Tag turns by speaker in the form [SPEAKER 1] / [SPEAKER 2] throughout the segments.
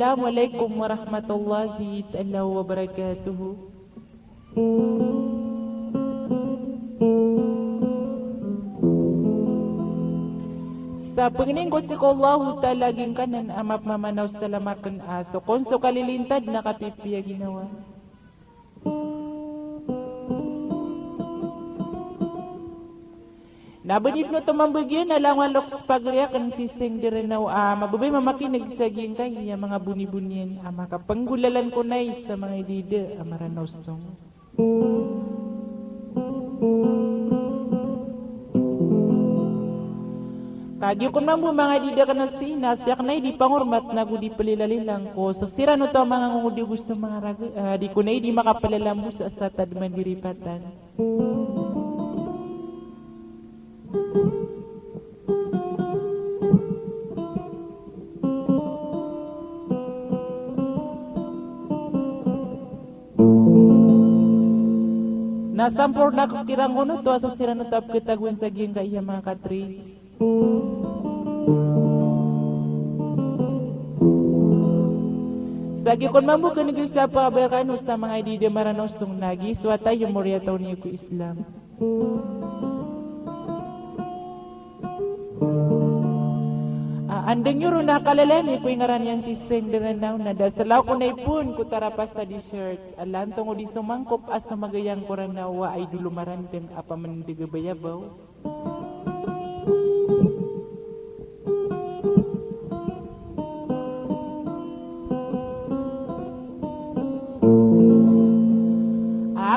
[SPEAKER 1] Assalamualaikum warahmatullahi ta'ala wabarakatuh. Sa panginin ko si Allahu ta'ala laging kanan amap mamanaw sa lamakan aso konso kalilintad na kapipiya ginawa. Nabanib no tumambagyan na lang walok sa pagriyakan siseng direnaw mababay mamakinig sa giyang kaya mga bunibunyan makapanggulalan ko na sa mga idida maranaw song. Kagyo ko naman mga dida ka na sinas, yak na di pangurmat na di palilalilang ko. So sira no to mga ngudi gusto mga raga, di ko na di makapalalambo sa asatad mandiripatan. Nasampor na kukirang ko no to, so sira no to kitagwin sa giyang kaya mga katrits. Sagi kon mambu ka negeri sa pabayakan sa mga idide maranosong nagi swata yung moriya taon niyo ko Islam. Andeng yun nakalalani ko yung ngaran yan si Seng Deranaw na dasalaw ko na ipun ko tarapas sa d-shirt. Alantong ko di sumangkop asa magayang ko ranawa ay dulumaran din apa mandigabayabaw.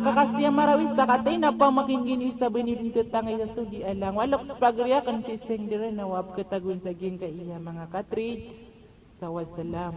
[SPEAKER 1] Kakasya marawis sa katay na pa makingin sa benibidot tangay sa sudi alang walok sa pagriyakan si Seng Direnawab katagun sa giyang kaiya mga katrits sa wasalam.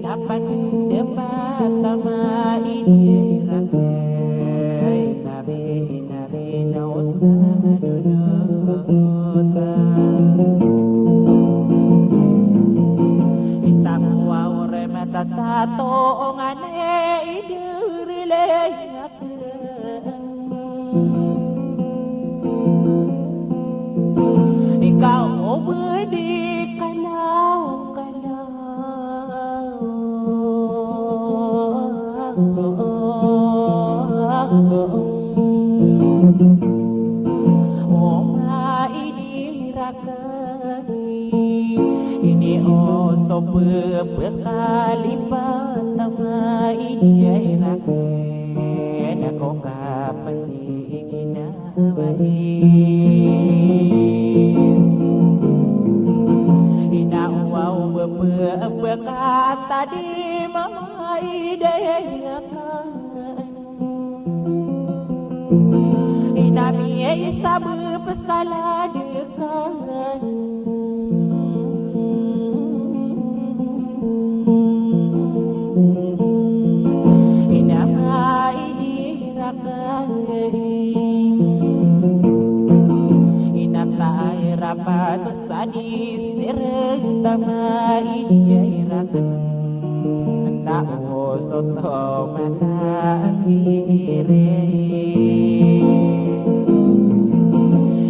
[SPEAKER 1] Dapat depan sama ini Ikaw budi kalau ini oso bekali patama ini ay raken ako kapatigin na inauaw bekata di mamay dayakan inami ay sabu pesaladekan inatay rapa sasadis nirentama iyayrakan nandao soto matangire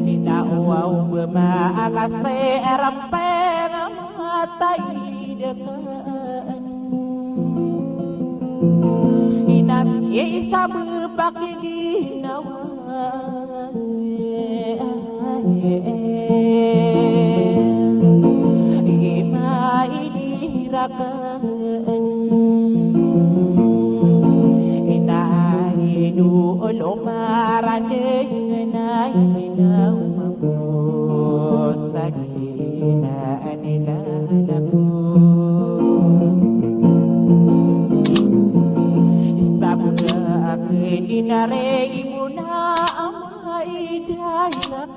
[SPEAKER 1] inauaw bemakase erapen matai dekan inam isa bepakiginawa ima inirakan inahidu ulumaran dengenay minaw mabos tagina anilalaku akin inarei mo na amay dayakan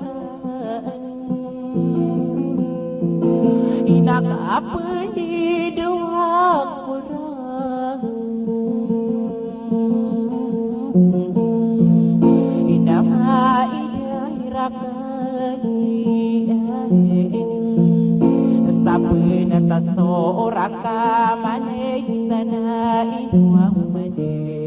[SPEAKER 1] inakapaniduwag ko lang inamay dayrakan sabi na taso orang ka manay sana inuang manay